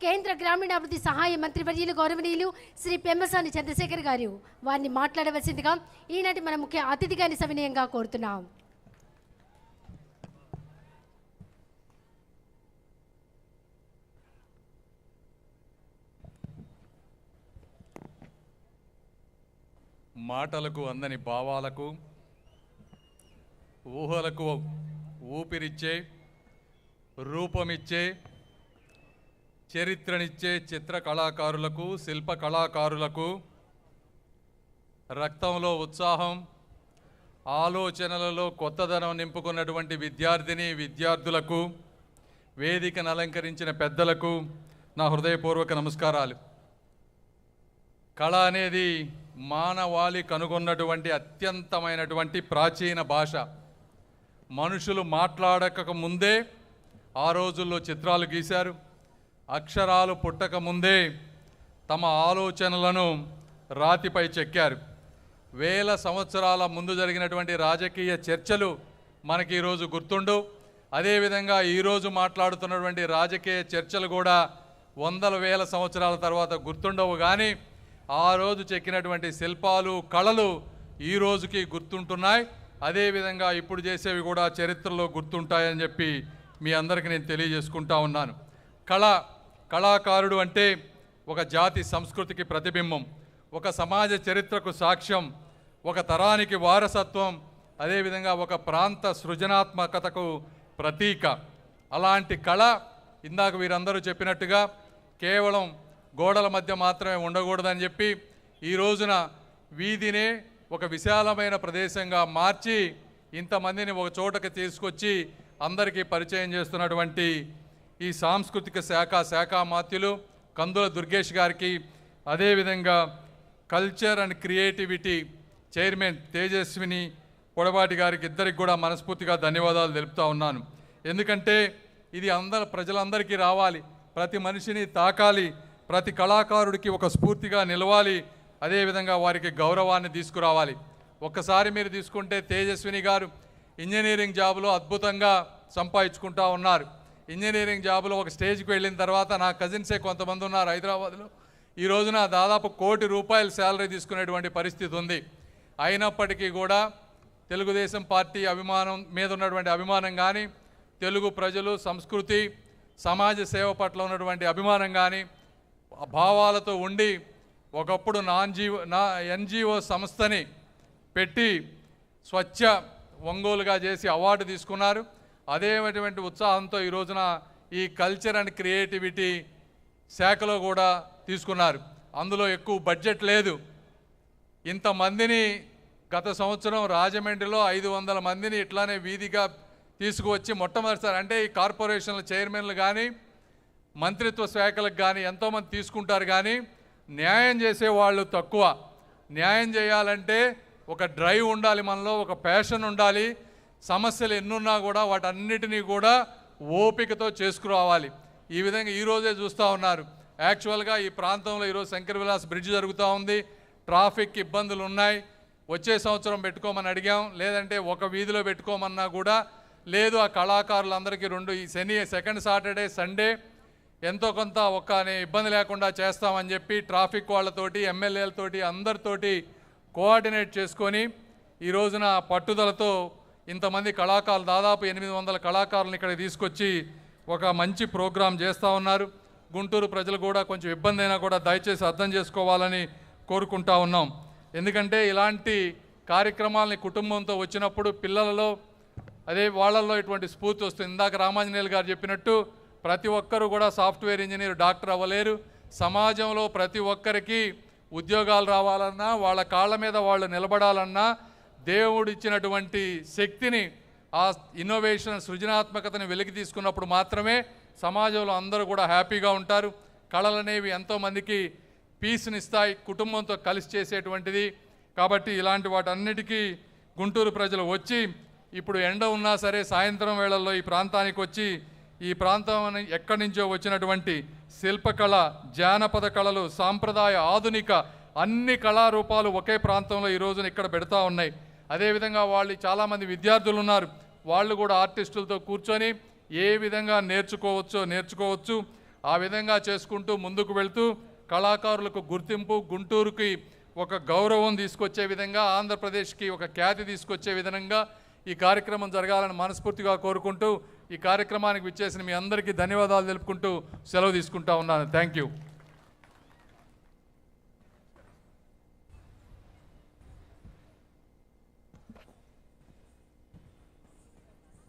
కేంద్ర గ్రామీణాభివృద్ధి సహాయ మంత్రివర్యులు గౌరవనీయులు శ్రీ పెమ్మసాని చంద్రశేఖర్ గారు వారిని మాట్లాడవలసిందిగా ఈనాటి మన ముఖ్య అతిథిగా సవినయంగా కోరుతున్నాం. మాటలకు అందని భావాలకు ఊహలకు ఊపిరిచ్చే రూపమిచ్చే చరిత్రనిచ్చే చిత్ర కళాకారులకు శిల్ప కళాకారులకు రక్తంలో ఉత్సాహం ఆలోచనలలో కొత్తదనం నింపుకున్నటువంటి విద్యార్థులకు వేదికను అలంకరించిన పెద్దలకు నా హృదయపూర్వక నమస్కారాలు. కళ అనేది మానవాళి కనుగొన్నటువంటి అత్యంతమైనటువంటి ప్రాచీన భాష. మనుషులు మాట్లాడక ముందే ఆ రోజుల్లో చిత్రాలు గీశారు. అక్షరాలు పుట్టక ముందే తమ ఆలోచనలను రాతిపై చెక్కారు. వేల సంవత్సరాల ముందు జరిగినటువంటి రాజకీయ చర్చలు మనకి ఈరోజు గుర్తుండవు. అదేవిధంగా ఈరోజు మాట్లాడుతున్నటువంటి రాజకీయ చర్చలు కూడా వందల వేల సంవత్సరాల తర్వాత గుర్తుండవు. కానీ ఆ రోజు చెక్కినటువంటి శిల్పాలు కళలు ఈ రోజుకి గుర్తుంటున్నాయి. అదేవిధంగా ఇప్పుడు చేసేవి కూడా చరిత్రలో గుర్తుంటాయని చెప్పి మీ అందరికీ నేను తెలియజేసుకుంటా ఉన్నాను. కళాకారుడు అంటే ఒక జాతి సంస్కృతికి ప్రతిబింబం, ఒక సమాజ చరిత్రకు సాక్ష్యం, ఒక తరానికి వారసత్వం, అదేవిధంగా ఒక ప్రాంత సృజనాత్మకతకు ప్రతీక. అలాంటి కళ ఇందాక వీరందరూ చెప్పినట్టుగా కేవలం గోడల మధ్య మాత్రమే ఉండకూడదని చెప్పి ఈ రోజున వీధినే ఒక విశాలమైన ప్రదేశంగా మార్చి ఇంతమందిని ఒక చోటకి తీసుకొచ్చి అందరికీ పరిచయం చేస్తున్నటువంటి ఈ సాంస్కృతిక శాఖామాత్యులు కందుల దుర్గేష్ గారికి, అదేవిధంగా culture and creativity chairman Tejaswini పొడవాటి గారికి ఇద్దరికి కూడా మనస్ఫూర్తిగా ధన్యవాదాలు తెలుపుతా ఉన్నాను. ఎందుకంటే ఇది ప్రజలందరికీ రావాలి, ప్రతి మనిషిని తాకాలి, ప్రతి కళాకారుడికి ఒక స్ఫూర్తిగా నిలవాలి, అదేవిధంగా వారికి గౌరవాన్ని తీసుకురావాలి. ఒక్కసారి మీరు తీసుకుంటే తేజస్విని గారు ఇంజనీరింగ్ జాబులో అద్భుతంగా సంపాదించుకుంటా ఉన్నారు. ఇంజనీరింగ్ జాబులో ఒక స్టేజ్కి వెళ్ళిన తర్వాత నా కజిన్సే కొంతమంది ఉన్నారు హైదరాబాద్లో, ఈ రోజున దాదాపు ₹1 కోటి శాలరీ తీసుకునేటువంటి పరిస్థితి ఉంది. అయినప్పటికీ కూడా తెలుగుదేశం పార్టీ మీద ఉన్నటువంటి అభిమానం కానీ, తెలుగు ప్రజలు సంస్కృతి సమాజ సేవ పట్ల ఉన్నటువంటి అభిమానం కానీ భావాలతో ఉండి ఒకప్పుడు ఎన్జిఓ సంస్థని పెట్టి స్వచ్ఛ ఒంగోలుగా చేసి అవార్డు తీసుకున్నారు. అదేటువంటి ఉత్సాహంతో ఈ రోజున ఈ కల్చర్ అండ్ క్రియేటివిటీ శాఖలో కూడా తీసుకున్నారు. అందులో ఎక్కువ బడ్జెట్ లేదు. ఇంతమందిని గత సంవత్సరం రాజమండ్రిలో 500 మందిని ఇట్లానే వీధిగా తీసుకువచ్చి మొట్టమొదటిసారి, అంటే ఈ కార్పొరేషన్ల చైర్మన్లు కానీ మంత్రిత్వ శాఖలకు కానీ ఎంతోమంది తీసుకుంటారు, కానీ న్యాయం చేసేవాళ్ళు తక్కువ. న్యాయం చేయాలంటే ఒక డ్రైవ్ ఉండాలి, మనలో ఒక ప్యాషన్ ఉండాలి. సమస్యలు ఎన్నున్నా కూడా వాటన్నిటినీ కూడా ఓపికతో చేసుకురావాలి. ఈ విధంగా ఈరోజే చూస్తూ ఉన్నారు. యాక్చువల్గా ఈ ప్రాంతంలో ఈరోజు శంకర్ విలాస్ బ్రిడ్జ్ జరుగుతూ ఉంది, ట్రాఫిక్ ఇబ్బందులు ఉన్నాయి. వచ్చే సంవత్సరం పెట్టుకోమని అడిగాం, లేదంటే ఒక వీధిలో పెట్టుకోమన్నా కూడా లేదు. ఆ కళాకారులందరికీ ఈ సెకండ్ సాటర్డే సండే ఎంతో కొంత ఇబ్బంది లేకుండా చేస్తామని చెప్పి ట్రాఫిక్ వాళ్ళతోటి ఎమ్మెల్యేలతోటి అందరితోటి కోఆర్డినేట్ చేసుకొని ఈ రోజున పట్టుదలతో ఇంతమంది కళాకారులు దాదాపు 800 కళాకారులను ఇక్కడ తీసుకొచ్చి ఒక మంచి ప్రోగ్రాం చేస్తూ ఉన్నారు. గుంటూరు ప్రజలు కూడా కొంచెం ఇబ్బంది అయినా కూడా దయచేసి అర్థం చేసుకోవాలని కోరుకుంటా ఉన్నాం. ఎందుకంటే ఇలాంటి కార్యక్రమాలని కుటుంబంతో వచ్చినప్పుడు పిల్లలలో వాళ్ళల్లో ఇటువంటి స్ఫూర్తి వస్తుంది. ఇందాక రామాంజనేయులు గారు చెప్పినట్టు ప్రతి ఒక్కరూ కూడా సాఫ్ట్వేర్ ఇంజనీర్, డాక్టర్ అవ్వలేరు. సమాజంలో ప్రతి ఒక్కరికి ఉద్యోగాలు రావాలన్నా, వాళ్ళ కాళ్ళ మీద వాళ్ళు నిలబడాలన్నా దేవుడు ఇచ్చినటువంటి శక్తిని, ఆ ఇన్నోవేషన్ సృజనాత్మకతని వెలికి తీసుకున్నప్పుడు మాత్రమే సమాజంలో అందరూ కూడా హ్యాపీగా ఉంటారు. కళలు అనేవి ఎంతోమందికి పీస్నిస్తాయి, కుటుంబంతో కలిసి చేసేటువంటిది. కాబట్టి ఇలాంటి వాటన్నిటికీ గుంటూరు ప్రజలు వచ్చి ఇప్పుడు ఎండ ఉన్నా సరే సాయంత్రం వేళల్లో ఈ ప్రాంతానికి వచ్చి ఈ ప్రాంతం ఎక్కడి నుంచో వచ్చినటువంటి శిల్పకళ, జానపద కళలు, సాంప్రదాయ, ఆధునిక అన్ని కళారూపాలు ఒకే ప్రాంతంలో ఈ రోజున ఇక్కడ పెడతా ఉన్నాయి. అదేవిధంగా వాళ్ళు చాలామంది విద్యార్థులు ఉన్నారు, వాళ్ళు కూడా ఆర్టిస్టులతో కూర్చొని ఏ విధంగా నేర్చుకోవచ్చు. ఆ విధంగా చేసుకుంటూ ముందుకు వెళ్తూ కళాకారులకు గుర్తింపు, గుంటూరుకి ఒక గౌరవం తీసుకొచ్చే విధంగా, ఆంధ్రప్రదేశ్కి ఒక ఖ్యాతి తీసుకొచ్చే విధంగా ఈ కార్యక్రమం జరగాలని మనస్ఫూర్తిగా కోరుకుంటూ ఈ కార్యక్రమానికి విచ్చేసిన మీ అందరికీ ధన్యవాదాలు తెలుపుకుంటూ సెలవు తీసుకుంటా ఉన్నాను. Thank you.